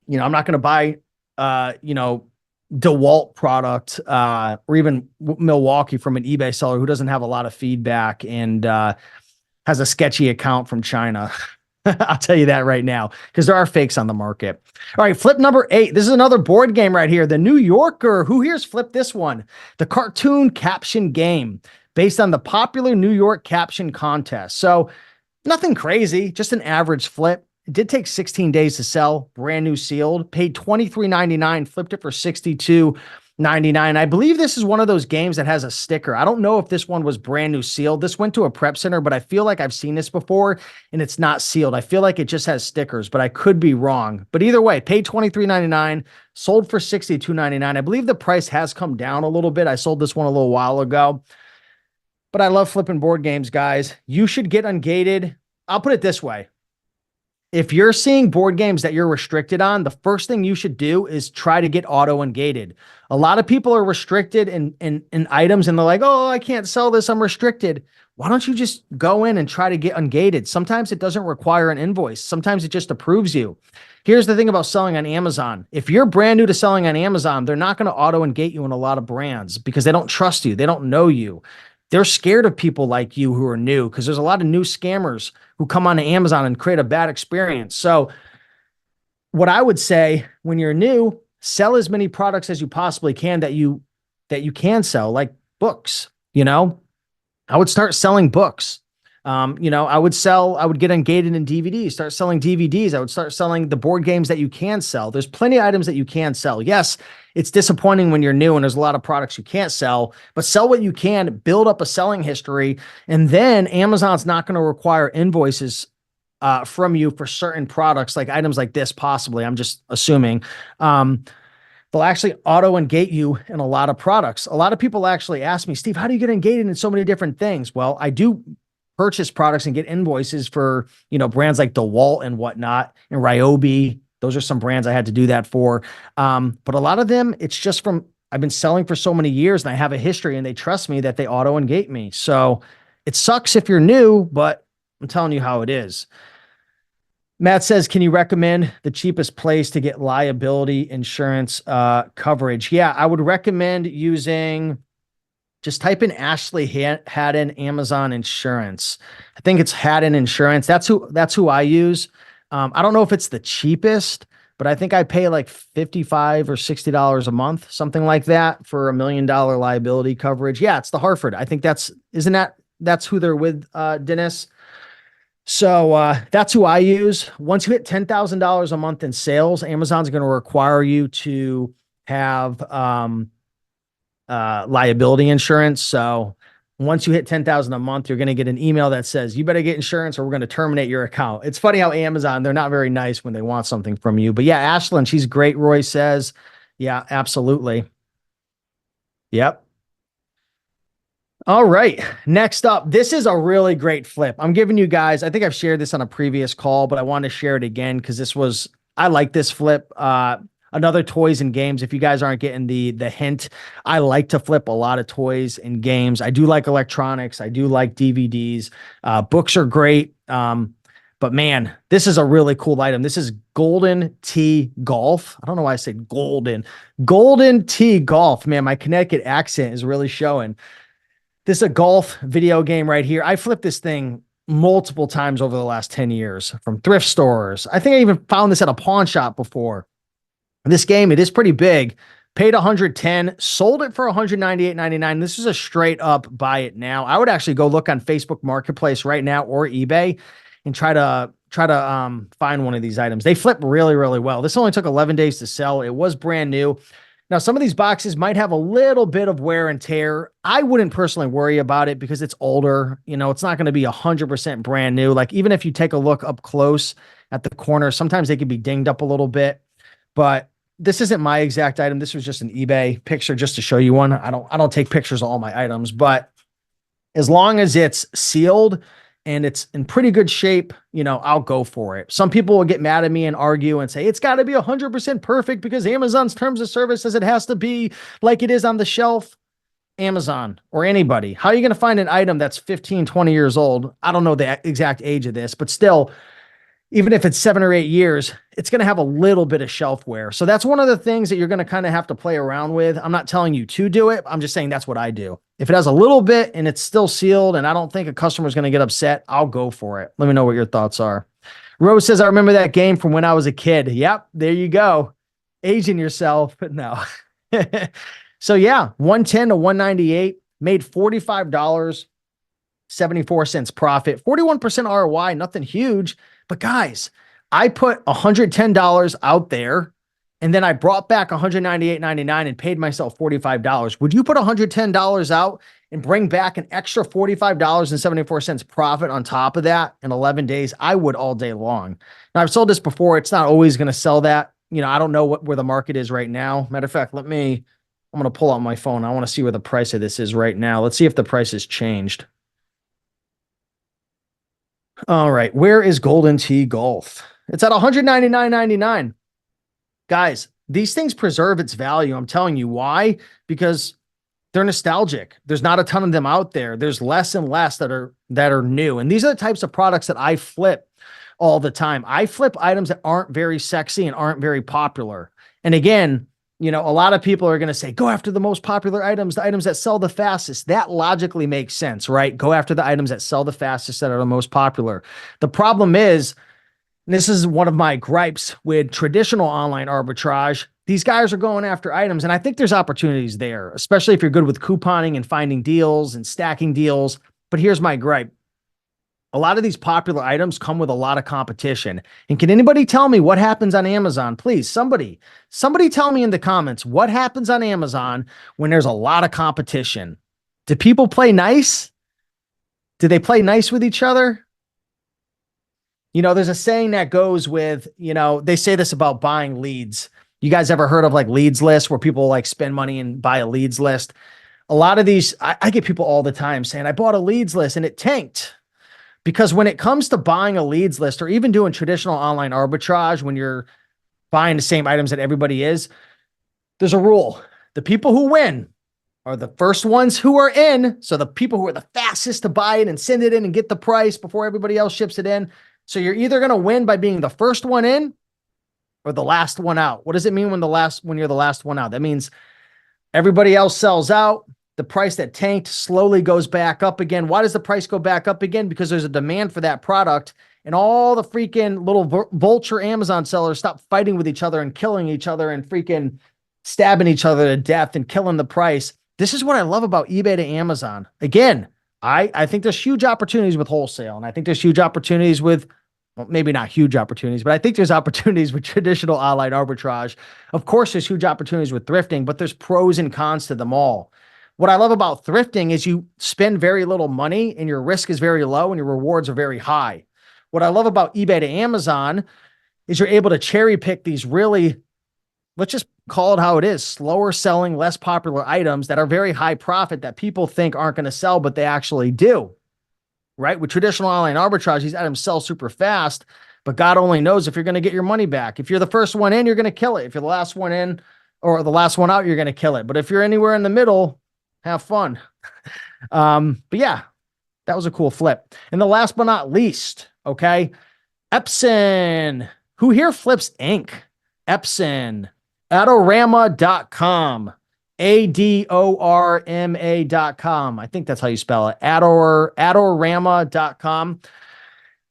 not going to buy, DeWalt product or even Milwaukee from an eBay seller who doesn't have a lot of feedback and has a sketchy account from China. I'll tell you that right now, because there are fakes on the market. All right, flip number 8. This is another board game right here. The New Yorker. Who here's flipped this one? The cartoon caption game based on the popular New York caption contest. So nothing crazy, just an average flip. It did take 16 days to sell, brand new sealed, paid $23.99, flipped it for $62.99. I believe this is one of those games that has a sticker. I don't know if this one was brand new sealed. This went to a prep center, but I feel like I've seen this before and it's not sealed. I feel like it just has stickers, but I could be wrong. But either way, paid $23.99, sold for $62.99. I believe the price has come down a little bit. I sold this one a little while ago, but I love flipping board games, guys. You should get ungated. I'll put it this way. If you're seeing board games that you're restricted on, the first thing you should do is try to get auto ungated. A lot of people are restricted in items and they're like, oh, I can't sell this, I'm restricted. Why don't you just go in and try to get ungated? Sometimes it doesn't require an invoice. Sometimes it just approves you. Here's the thing about selling on Amazon. If you're brand new to selling on Amazon, they're not going to auto ungate you in a lot of brands because they don't trust you. They don't know you. They're scared of people like you who are new because there's a lot of new scammers who come onto Amazon and create a bad experience. So what I would say when you're new, sell as many products as you possibly can that you can sell, like books. I would start selling books. I would get ungated in DVDs, start selling DVDs. I would start selling the board games that you can sell. There's plenty of items that you can sell. Yes, it's disappointing when you're new and there's a lot of products you can't sell, but sell what you can, build up a selling history. And then Amazon's not going to require invoices from you for certain products, like items like this, possibly. I'm just assuming. They'll actually auto ungate you in a lot of products. A lot of people actually ask me, Steve, how do you get ungated in so many different things? Well, I do purchase products and get invoices for, brands like DeWalt and whatnot, and Ryobi. Those are some brands I had to do that for. But a lot of them, it's just from, I've been selling for so many years and I have a history and they trust me that they auto and gate me. So it sucks if you're new, but I'm telling you how it is. Matt says, can you recommend the cheapest place to get liability insurance coverage? Yeah, I would recommend just type in Ashley Haddon Amazon Insurance. I think it's Haddon Insurance. That's who I use. I don't know if it's the cheapest, but I think I pay like $55 or $60 a month, something like that, for $1 million liability coverage. Yeah, it's the Hartford. I think that's who they're with, Dennis. So that's who I use. Once you hit $10,000 a month in sales, Amazon's going to require you to have liability insurance. So once you hit 10,000 a month, you're going to get an email that says you better get insurance or we're going to terminate your account. It's funny how Amazon, they're not very nice when they want something from you. But yeah, Ashlyn, she's great. Roy says, yeah, absolutely. Yep. All right. Next up, this is a really great flip. I'm giving you guys, I think I've shared this on a previous call, but I want to share it again because I like this flip. Another toys and games. If you guys aren't getting the hint, I like to flip a lot of toys and games. I do like electronics. I do like DVDs. Books are great. But man, this is a really cool item. This is Golden Tee Golf. I don't know why I said golden. Golden Tee Golf. Man, my Connecticut accent is really showing. This is a golf video game right here. I flipped this thing multiple times over the last 10 years from thrift stores. I think I even found this at a pawn shop before. This game, it is pretty big. Paid $110, sold it for $198.99. This is a straight up buy it now. I would actually go look on Facebook Marketplace right now or eBay and try to find one of these items. They flip really, really well. This only took 11 days to sell. It was brand new. Now, some of these boxes might have a little bit of wear and tear. I wouldn't personally worry about it because it's older. It's not going to be 100% brand new. Like, even if you take a look up close at the corner, sometimes they can be dinged up a little bit. But this isn't my exact item. This was just an eBay picture just to show you one. I don't take pictures of all my items, but as long as it's sealed and it's in pretty good shape, I'll go for it. Some people will get mad at me and argue and say, it's got to be 100% perfect because Amazon's terms of service says it has to be like it is on the shelf. Amazon or anybody, how are you going to find an item that's 15, 20 years old? I don't know the exact age of this, but still, even if it's 7 or 8 years, it's going to have a little bit of shelf wear. So that's one of the things that you're going to kind of have to play around with. I'm not telling you to do it. I'm just saying that's what I do. If it has a little bit and it's still sealed and I don't think a customer is going to get upset, I'll go for it. Let me know what your thoughts are. Rose says, I remember that game from when I was a kid. Yep, there you go. Aging yourself. But no. So yeah, 110 to 198, made $45.74 profit, 41% ROI, nothing huge. But guys, I put $110 out there and then I brought back $198.99 and paid myself $45. Would you put $110 out and bring back an extra $45.74 profit on top of that in 11 days? I would all day long. Now, I've sold this before. It's not always going to sell that. I don't know where the market is right now. Matter of fact, I'm going to pull out my phone. I want to see where the price of this is right now. Let's see if the price has changed. All right. Where is Golden Tee Golf? It's at $199.99. Guys, these things preserve its value. I'm telling you why, because they're nostalgic. There's not a ton of them out there. There's less and less that are new. And these are the types of products that I flip all the time. I flip items that aren't very sexy and aren't very popular. And again, a lot of people are going to say, go after the most popular items, the items that sell the fastest. That logically makes sense, right? Go after the items that sell the fastest, that are the most popular. The problem is, and this is one of my gripes with traditional online arbitrage, these guys are going after items, and I think there's opportunities there, especially if you're good with couponing and finding deals and stacking deals. But here's my gripe. A lot of these popular items come with a lot of competition. And can anybody tell me what happens on Amazon? Please, somebody tell me in the comments what happens on Amazon when there's a lot of competition. Do people play nice? Do they play nice with each other? There's a saying that goes with, they say this about buying leads. You guys ever heard of like leads lists where people like spend money and buy a leads list? A lot of these, I get people all the time saying, I bought a leads list and it tanked. Because when it comes to buying a leads list or even doing traditional online arbitrage, when you're buying the same items that everybody is, there's a rule. The people who win are the first ones who are in. So the people who are the fastest to buy it and send it in and get the price before everybody else ships it in. So you're either going to win by being the first one in or the last one out. What does it mean when you're the last one out? That means everybody else sells out. The price that tanked slowly goes back up again. Why does the price go back up again? Because there's a demand for that product, and all the freaking little vulture Amazon sellers stop fighting with each other and killing each other and freaking stabbing each other to death and killing the price. This is what I love about eBay to Amazon. Again, I think there's huge opportunities with wholesale, and I think there's huge opportunities with, well, maybe not huge opportunities, but I think there's opportunities with traditional online arbitrage. Of course, there's huge opportunities with thrifting, but there's pros and cons to them all. What I love about thrifting is you spend very little money and your risk is very low and your rewards are very high. What I love about eBay to Amazon is you're able to cherry pick these really, let's just call it how it is, slower selling, less popular items that are very high profit that people think aren't going to sell, but they actually do, right? With traditional online arbitrage, these items sell super fast, but God only knows if you're going to get your money back. If you're the first one in, you're going to kill it. If you're the last one in or the last one out, you're going to kill it. But if you're anywhere in the middle, have fun. But yeah, that was a cool flip. And the last but not least, okay, Epson. Who here flips ink? Epson. Adorama.com. ADORMA.com. I think that's how you spell it. Adorama.com.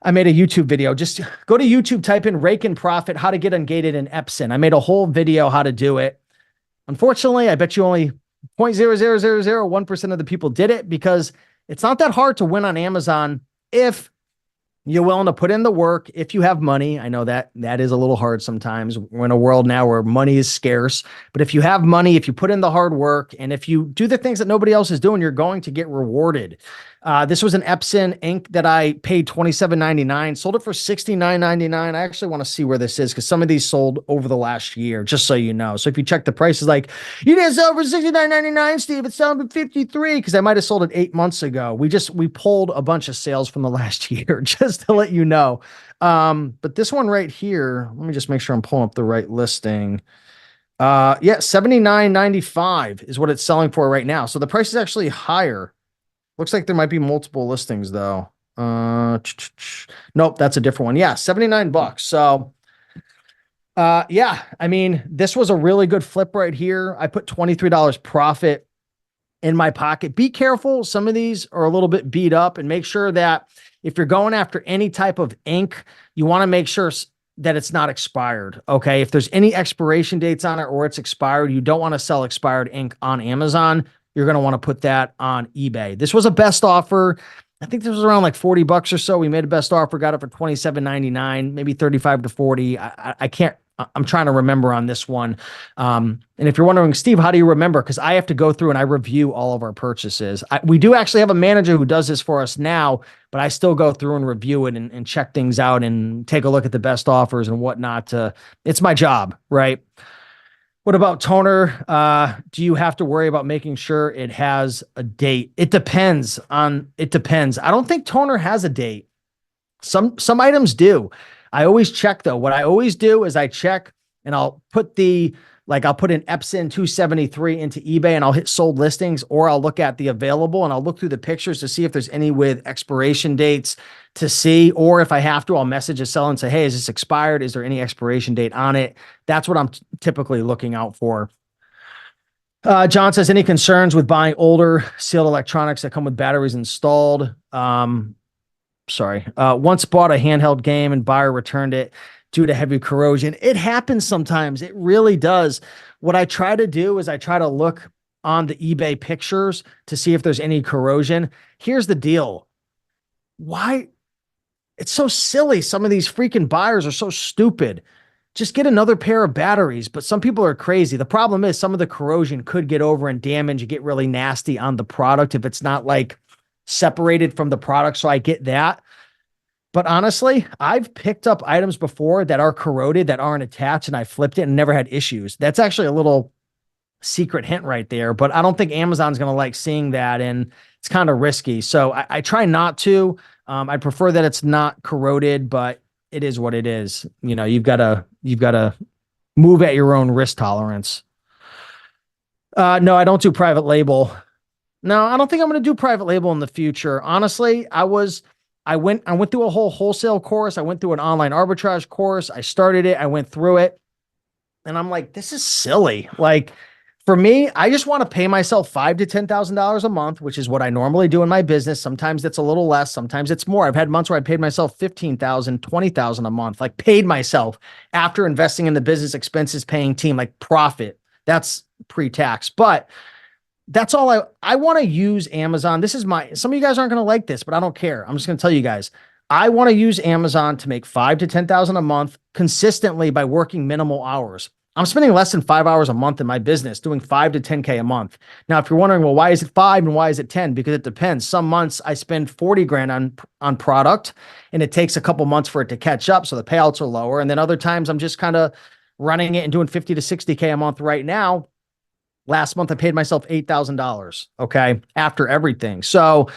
I made a YouTube video. Just go to YouTube, type in Rake and Profit, how to get ungated in Epson. I made a whole video how to do it. Unfortunately, I bet you only 0.00001% of the people did it, because it's not that hard to win on Amazon if you're willing to put in the work, if you have money. I know that is a little hard sometimes. We're in a world now where money is scarce, but if you have money, if you put in the hard work, and if you do the things that nobody else is doing, you're going to get rewarded. This was an Epson ink that I paid $27.99, sold it for $69.99. I actually want to see where this is, because some of these sold over the last year, just so you know. So if you check the prices, like, you didn't sell for $69.99, Steve, it's selling for $53, because I might have sold it 8 months ago. We pulled a bunch of sales from the last year, just to let you know. But this one right here, let me just make sure I'm pulling up the right listing. Yeah, $79.95 is what it's selling for right now. So the price is actually higher. Looks like there might be multiple listings though. Nope, that's a different one. Yeah, $79. So yeah, I mean, this was a really good flip right here. I put $23 profit in my pocket. Be careful. Some of these are a little bit beat up, and make sure that if you're going after any type of ink, you want to make sure that it's not expired. Okay. If there's any expiration dates on it or it's expired, you don't want to sell expired ink on Amazon. You're going to want to put that on eBay. This was a best offer. I think this was around like $40 or so. We made a best offer, got it for $27.99, maybe 35 to 40. I can't, I'm trying to remember on this one. And if you're wondering, Steve, how do you remember? Because I have to go through and I review all of our purchases. We do actually have a manager who does this for us now, but I still go through and review it and check things out and take a look at the best offers and whatnot. It's my job, right? What about toner? Do you have to worry about making sure it has a date? It depends. I don't think toner has a date. Some items do. I always check though. What I always do is I check and I'll put in Epson 273 into eBay and I'll hit sold listings, or I'll look at the available and I'll look through the pictures to see if there's any with expiration dates to see, or if I have to, I'll message a seller and say, hey, is this expired? Is there any expiration date on it? That's what I'm typically looking out for. John says, any concerns with buying older sealed electronics that come with batteries installed? Once bought a handheld game and buyer returned it due to heavy corrosion. It happens sometimes. It really does. What I try to do is I try to look on the eBay pictures to see if there's any corrosion. Here's the deal. Why? It's so silly. Some of these freaking buyers are so stupid. Just get another pair of batteries. But some people are crazy. The problem is some of the corrosion could get over and damage and get really nasty on the product if it's not like separated from the product. So I get that. But honestly, I've picked up items before that are corroded, that aren't attached, and I flipped it and never had issues. That's actually a little secret hint right there, but I don't think Amazon's going to like seeing that, and it's kind of risky. So I try not to. I prefer that it's not corroded, but it is what it is. You know, you've got to move at your own risk tolerance. No, I don't do private label. No, I don't think I'm going to do private label in the future. Honestly, I went through a whole wholesale course. I went through an online arbitrage course. I started it. I went through it and I'm like, this is silly. Like for me, I just want to pay myself $5,000 to $10,000 a month, which is what I normally do in my business. Sometimes it's a little less. Sometimes it's more. I've had months where I paid myself 15,000, 20,000 a month, like paid myself after investing in the business expenses, paying team, like profit. That's pre-tax, but that's all I want to use Amazon. This is some of you guys aren't going to like this, but I don't care. I'm just going to tell you guys, I want to use Amazon to make 5,000 to 10,000 a month consistently by working minimal hours. I'm spending less than 5 hours a month in my business doing 5 to 10K a month. Now, if you're wondering, well, why is it 5 and why is it 10? Because it depends. Some months I spend 40 grand on product and it takes a couple months for it to catch up. So the payouts are lower. And then other times I'm just kind of running it and doing 50 to 60K a month right now. Last month, I paid myself $8,000. Okay. After everything. So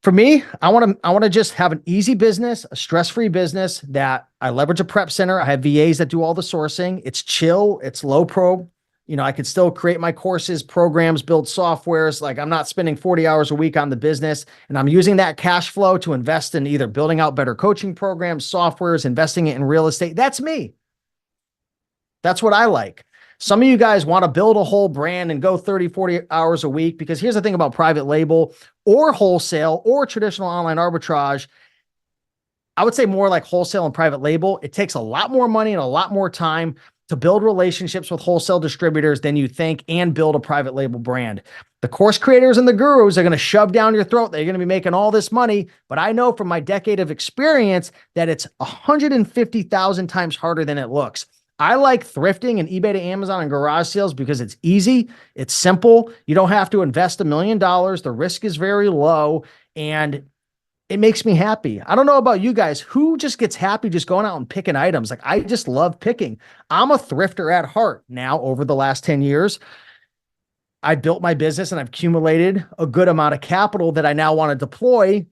for me, I want to just have an easy business, a stress-free business that I leverage a prep center. I have VAs that do all the sourcing. It's chill. It's low pro. You know, I could still create my courses, programs, build softwares. Like I'm not spending 40 hours a week on the business and I'm using that cash flow to invest in either building out better coaching programs, softwares, investing it in real estate. That's me. That's what I like. Some of you guys want to build a whole brand and go 30, 40 hours a week because here's the thing about private label or wholesale or traditional online arbitrage. I would say more like wholesale and private label. It takes a lot more money and a lot more time to build relationships with wholesale distributors than you think and build a private label brand. The course creators and the gurus are going to shove down your throat that you're going to be making all this money. But I know from my decade of experience that it's 150,000 times harder than it looks. I like thrifting and eBay to Amazon and garage sales because it's easy. It's simple. You don't have to invest $1 million. The risk is very low and it makes me happy. I don't know about you guys. Who just gets happy just going out and picking items? Like I just love picking. I'm a thrifter at heart. Now, over the last 10 years, I built my business and I've accumulated a good amount of capital that I now want to deploy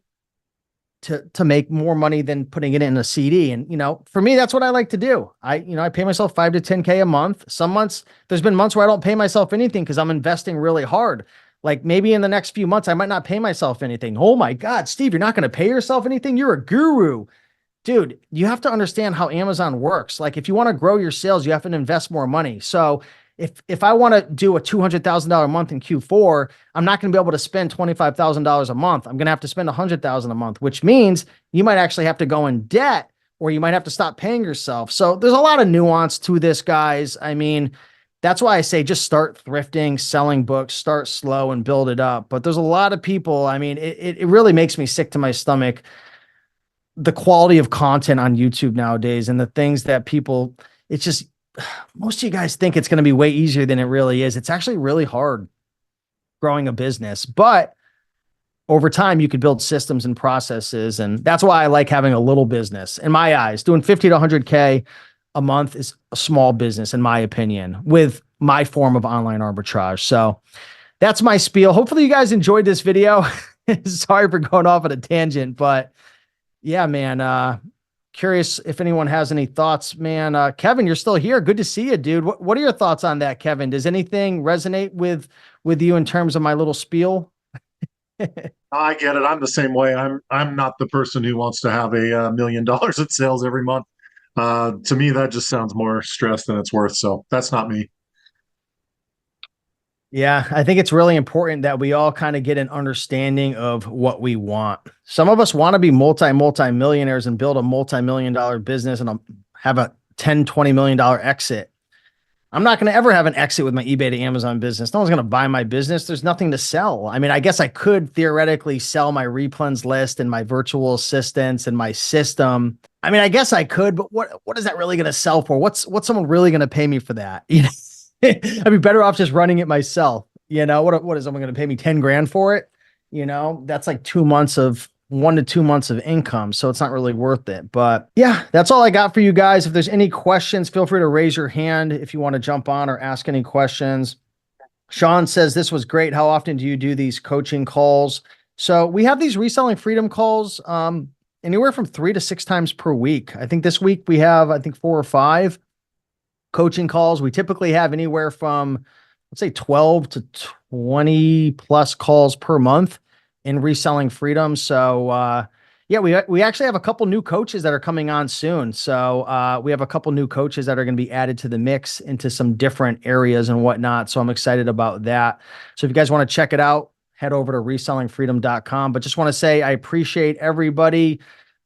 to make more money than putting it in a CD. And, you know, for me, that's what I like to do. I pay myself 5 to 10K a month. Some months, there's been months where I don't pay myself anything because I'm investing really hard. Like maybe in the next few months, I might not pay myself anything. Oh my God, Steve, you're not going to pay yourself anything? You're a guru. Dude, you have to understand how Amazon works. Like if you want to grow your sales, you have to invest more money. So if I want to do a $200,000 a month in Q4, I'm not going to be able to spend $25,000 a month. I'm going to have to spend $100,000 a month, which means you might actually have to go in debt or you might have to stop paying yourself. So there's a lot of nuance to this, guys. I mean, that's why I say just start thrifting, selling books, start slow and build it up. But there's a lot of people, I mean, it really makes me sick to my stomach, the quality of content on YouTube nowadays and the things that people, it's just, most of you guys think it's going to be way easier than it really is. It's actually really hard growing a business, but over time you could build systems and processes. And that's why I like having a little business in my eyes. Doing 50 to 100K a month is a small business in my opinion with my form of online arbitrage. So that's my spiel. Hopefully you guys enjoyed this video. Sorry for going off on a tangent, but yeah, man, curious if anyone has any thoughts, man. Kevin, you're still here. Good to see you, dude. What are your thoughts on that, Kevin? Does anything resonate with you in terms of my little spiel? I get it. I'm the same way. I'm not the person who wants to have $1 million in sales every month. To me, that just sounds more stress than it's worth. So that's not me. Yeah, I think it's really important that we all kind of get an understanding of what we want. Some of us want to be multi-millionaires and build a multi-million-dollar business and have a $10, $20 million exit. I'm not going to ever have an exit with my eBay to Amazon business. No one's going to buy my business. There's nothing to sell. I mean, I guess I could theoretically sell my replens list and my virtual assistants and my system. I mean, I guess I could, but what is that really going to sell for? What's someone really going to pay me for that? You know? I'd be better off just running it myself. You know, what is someone going to pay me 10 grand for it? You know, that's like 1 to 2 months of income. So it's not really worth it. But yeah, that's all I got for you guys. If there's any questions, feel free to raise your hand if you want to jump on or ask any questions. Sean says, this was great. How often do you do these coaching calls? So we have these reselling freedom calls anywhere from 3 to 6 times per week. I think this week we have, I think 4 or 5 coaching calls. We typically have anywhere from, let's say 12 to 20 plus calls per month in reselling freedom. So, yeah, we actually have a couple new coaches that are coming on soon. So we have a couple new coaches that are going to be added to the mix into some different areas and whatnot. So I'm excited about that. So if you guys want to check it out, head over to resellingfreedom.com. But just want to say I appreciate everybody.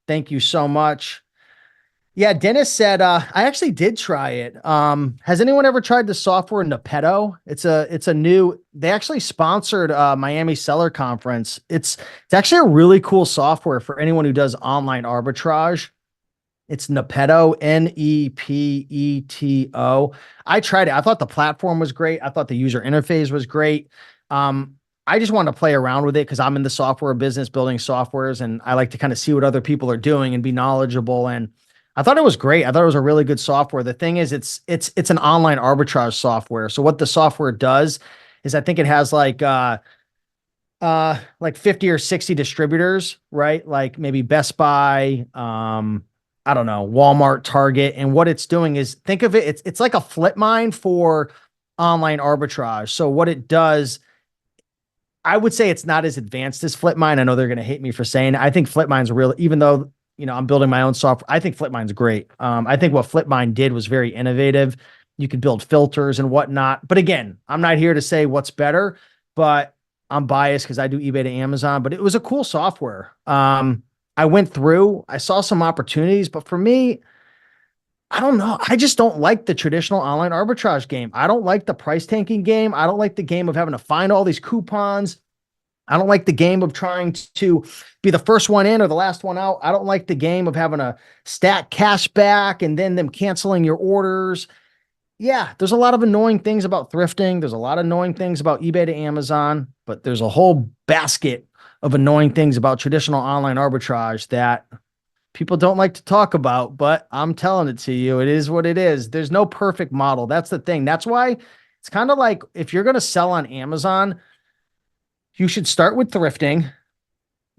Thank you so much. Yeah, Dennis said, I actually did try it. Has anyone ever tried the software Nepeto? It's a new, they actually sponsored Miami Seller Conference. It's actually a really cool software for anyone who does online arbitrage. It's Nepeto, Nepeto. I tried it. I thought the platform was great. I thought the user interface was great. I just wanted to play around with it because I'm in the software business building softwares, and I like to kind of see what other people are doing and be knowledgeable. And I thought it was great. I thought it was a really good software. The thing is, it's an online arbitrage software. So what the software does is I think it has like 50 or 60 distributors, right? Like maybe Best Buy, I don't know, Walmart, Target. And what it's doing is, think of it, it's like a flip mine for online arbitrage. So what it does, I would say it's not as advanced as Flipmine. I know they're going to hate me for saying it. I think Flipmine's real, even though, I'm building my own software. I think Flipmine's great. I think what Flipmine did was very innovative. You could build filters and whatnot. But again, I'm not here to say what's better, but I'm biased because I do eBay to Amazon, but it was a cool software. I went through, I saw some opportunities, but for me, I don't know. I just don't like the traditional online arbitrage game. I don't like the price tanking game. I don't like the game of having to find all these coupons. I don't like the game of trying to be the first one in or the last one out. I don't like the game of having to stack cash back and then them canceling your orders. Yeah, there's a lot of annoying things about thrifting. There's a lot of annoying things about eBay to Amazon, but there's a whole basket of annoying things about traditional online arbitrage that people don't like to talk about, but I'm telling it to you, it is what it is. There's no perfect model. That's the thing. That's why it's kind of like if you're going to sell on Amazon, you should start with thrifting.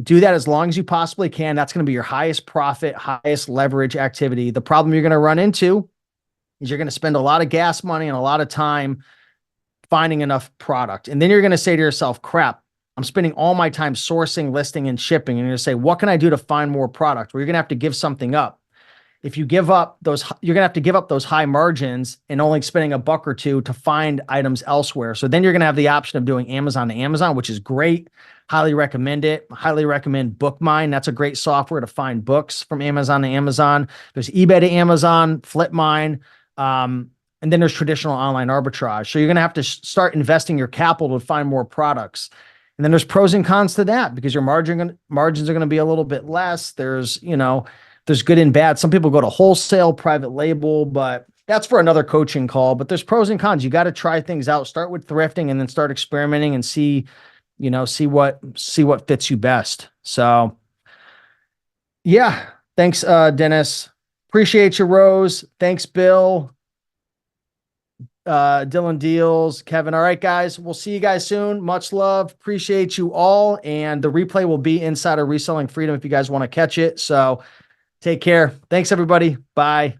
Do that as long as you possibly can. That's going to be your highest profit, highest leverage activity. The problem you're going to run into is you're going to spend a lot of gas money and a lot of time finding enough product. And then you're going to say to yourself, crap, I'm spending all my time sourcing, listing, and shipping. And you're going to say, what can I do to find more product? Well, you're going to have to give something up. If you give up those, you're going to have to give up those high margins and only spending $1 or $2 to find items elsewhere. So then you're going to have the option of doing Amazon to Amazon, which is great. Highly recommend it. Highly recommend Bookmine. That's a great software to find books from Amazon to Amazon. There's eBay to Amazon, Flipmine, and then there's traditional online arbitrage. So you're going to have to start investing your capital to find more products. And then there's pros and cons to that because your margins are going to be a little bit less. There's good and bad. Some people go to wholesale, private label, but that's for another coaching call. But there's pros and cons. You got to try things out. Start with thrifting and then start experimenting and see what fits you best. So yeah, thanks, Dennis. Appreciate you, Rose. Thanks, Bill. Dylan Deals, Kevin. All right, guys, we'll see you guys soon. Much love. Appreciate you all. And the replay will be inside of Reselling Freedom if you guys want to catch it. So take care. Thanks, everybody. Bye.